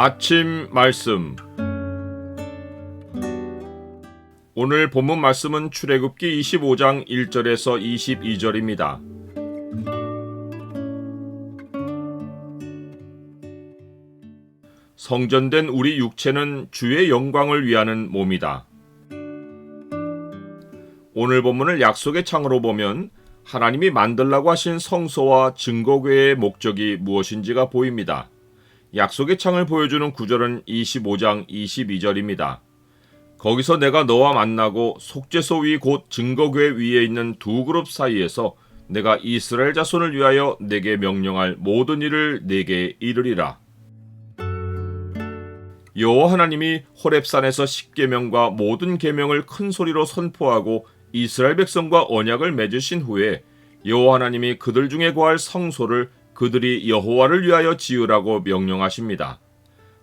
아침 말씀. 오늘 본문 말씀은 출애굽기 25장 1절에서 22절입니다. 성전된 우리 육체는 주의 영광을 위하는 몸이다. 오늘 본문을 약속의 창으로 보면 하나님이 만들라고 하신 성소와 증거궤의 목적이 무엇인지가 보입니다. 약속의 창을 보여주는 구절은 25장 22절입니다. 거기서 내가 너와 만나고 속죄소 위 곧 증거궤 위에 있는 두 그룹 사이에서 내가 이스라엘 자손을 위하여 내게 명령할 모든 일을 내게 이르리라. 여호와 하나님이 호렙산에서 십계명과 모든 계명을 큰 소리로 선포하고 이스라엘 백성과 언약을 맺으신 후에 여호와 하나님이 그들 중에 거할 성소를 그들이 여호와를 위하여 지으라고 명령하십니다.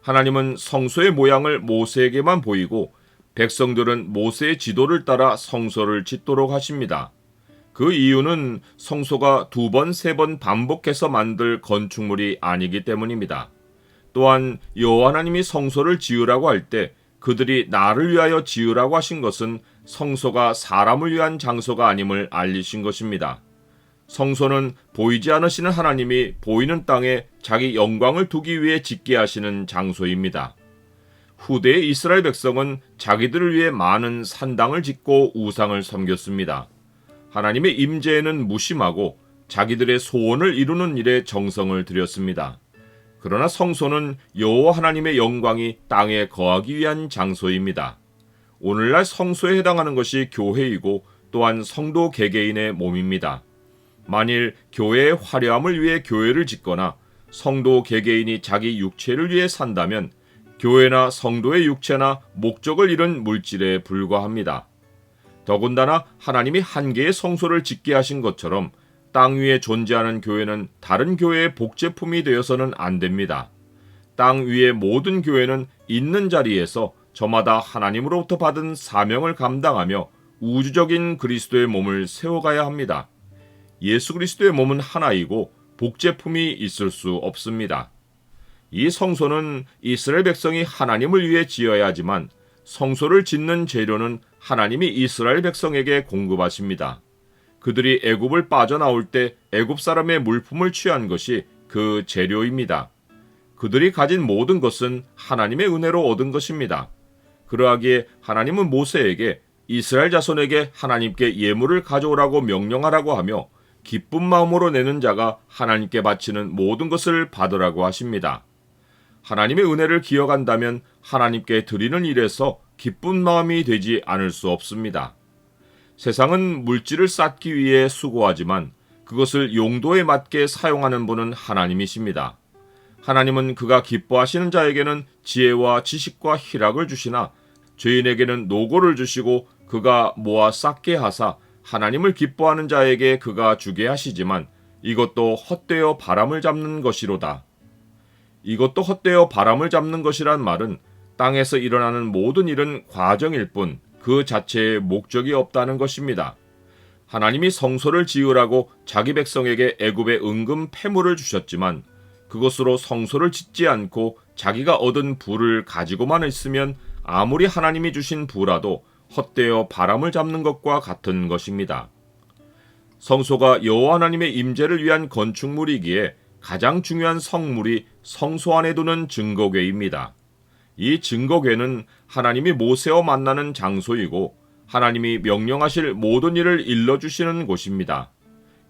하나님은 성소의 모양을 모세에게만 보이고 백성들은 모세의 지도를 따라 성소를 짓도록 하십니다. 그 이유는 성소가 두 번, 세 번 반복해서 만들 건축물이 아니기 때문입니다. 또한 여호와 하나님이 성소를 지으라고 할 때 그들이 나를 위하여 지으라고 하신 것은 성소가 사람을 위한 장소가 아님을 알리신 것입니다. 성소는 보이지 않으시는 하나님이 보이는 땅에 자기 영광을 두기 위해 짓게 하시는 장소입니다. 후대의 이스라엘 백성은 자기들을 위해 많은 산당을 짓고 우상을 섬겼습니다. 하나님의 임재에는 무심하고 자기들의 소원을 이루는 일에 정성을 들였습니다. 그러나 성소는 여호와 하나님의 영광이 땅에 거하기 위한 장소입니다. 오늘날 성소에 해당하는 것이 교회이고 또한 성도 개개인의 몸입니다. 만일 교회의 화려함을 위해 교회를 짓거나 성도 개개인이 자기 육체를 위해 산다면 교회나 성도의 육체나 목적을 잃은 물질에 불과합니다. 더군다나 하나님이 한 개의 성소를 짓게 하신 것처럼 땅 위에 존재하는 교회는 다른 교회의 복제품이 되어서는 안 됩니다. 땅 위의 모든 교회는 있는 자리에서 저마다 하나님으로부터 받은 사명을 감당하며 우주적인 그리스도의 몸을 세워가야 합니다. 예수 그리스도의 몸은 하나이고 복제품이 있을 수 없습니다. 이 성소는 이스라엘 백성이 하나님을 위해 지어야 하지만 성소를 짓는 재료는 하나님이 이스라엘 백성에게 공급하십니다. 그들이 애굽을 빠져나올 때 애굽 사람의 물품을 취한 것이 그 재료입니다. 그들이 가진 모든 것은 하나님의 은혜로 얻은 것입니다. 그러하기에 하나님은 모세에게 이스라엘 자손에게 하나님께 예물을 가져오라고 명령하라고 하며 기쁜 마음으로 내는 자가 하나님께 바치는 모든 것을 받으라고 하십니다. 하나님의 은혜를 기억한다면 하나님께 드리는 일에서 기쁜 마음이 되지 않을 수 없습니다. 세상은 물질을 쌓기 위해 수고하지만 그것을 용도에 맞게 사용하는 분은 하나님이십니다. 하나님은 그가 기뻐하시는 자에게는 지혜와 지식과 희락을 주시나 죄인에게는 노고를 주시고 그가 모아 쌓게 하사 하나님을 기뻐하는 자에게 그가 주게 하시지만 이것도 헛되어 바람을 잡는 것이로다. 이것도 헛되어 바람을 잡는 것이란 말은 땅에서 일어나는 모든 일은 과정일 뿐 그 자체에 목적이 없다는 것입니다. 하나님이 성소를 지으라고 자기 백성에게 애굽의 은금 패물을 주셨지만 그것으로 성소를 짓지 않고 자기가 얻은 부를 가지고만 있으면 아무리 하나님이 주신 부라도 헛되어 바람을 잡는 것과 같은 것입니다. 성소가 여호와 하나님의 임재를 위한 건축물이기에 가장 중요한 성물이 성소 안에 두는 증거궤입니다. 이 증거궤는 하나님이 모세와 만나는 장소이고 하나님이 명령하실 모든 일을 일러주시는 곳입니다.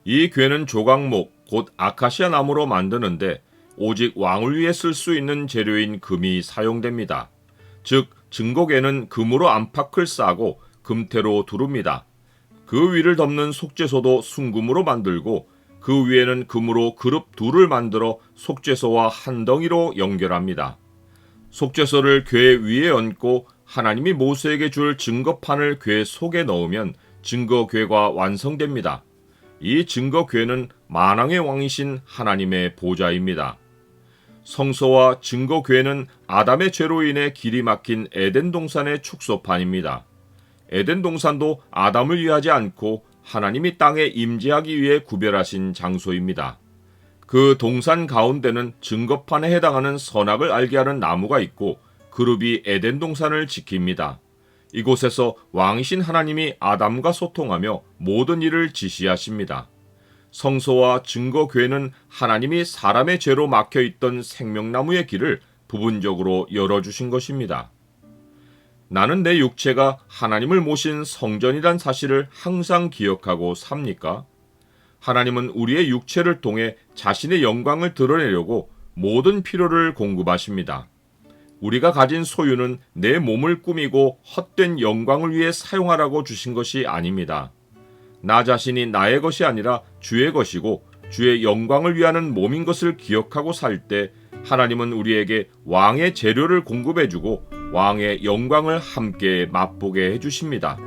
이 궤는 조각목 곧 아카시아 나무로 만드는데 오직 왕을 위해 쓸 수 있는 재료인 금이 사용됩니다. 즉 증거궤는 금으로 안팎을 싸고 금태로 두릅니다. 그 위를 덮는 속죄소도 순금으로 만들고 그 위에는 금으로 그룹 둘을 만들어 속죄소와 한 덩이로 연결합니다. 속죄소를 궤 위에 얹고 하나님이 모세에게 줄 증거판을 궤 속에 넣으면 증거궤가 완성됩니다. 이 증거궤는 만왕의 왕이신 하나님의 보좌입니다. 성소와 증거궤는 아담의 죄로 인해 길이 막힌 에덴 동산의 축소판입니다. 에덴 동산도 아담을 위하지 않고 하나님이 땅에 임재하기 위해 구별하신 장소입니다. 그 동산 가운데는 증거판에 해당하는 선악을 알게 하는 나무가 있고 그룹이 에덴 동산을 지킵니다. 이곳에서 왕이신 하나님이 아담과 소통하며 모든 일을 지시하십니다. 성소와 증거궤는 하나님이 사람의 죄로 막혀있던 생명나무의 길을 부분적으로 열어주신 것입니다. 나는 내 육체가 하나님을 모신 성전이란 사실을 항상 기억하고 삽니까? 하나님은 우리의 육체를 통해 자신의 영광을 드러내려고 모든 필요를 공급하십니다. 우리가 가진 소유는 내 몸을 꾸미고 헛된 영광을 위해 사용하라고 주신 것이 아닙니다. 나 자신이 나의 것이 아니라 주의 것이고 주의 영광을 위하는 몸인 것을 기억하고 살 때 하나님은 우리에게 왕의 재료를 공급해주고 왕의 영광을 함께 맛보게 해주십니다.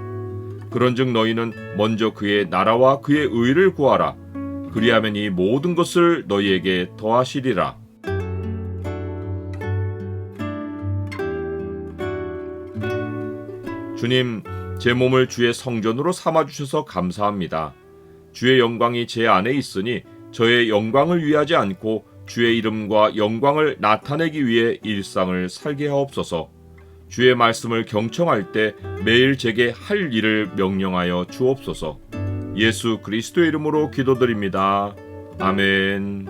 그런즉 너희는 먼저 그의 나라와 그의 의를 구하라. 그리하면 이 모든 것을 너희에게 더하시리라. 주님, 제 몸을 주의 성전으로 삼아주셔서 감사합니다. 주의 영광이 제 안에 있으니 저의 영광을 위하지 않고 주의 이름과 영광을 나타내기 위해 일상을 살게 하옵소서. 주의 말씀을 경청할 때 매일 제게 할 일을 명령하여 주옵소서. 예수 그리스도의 이름으로 기도드립니다. 아멘.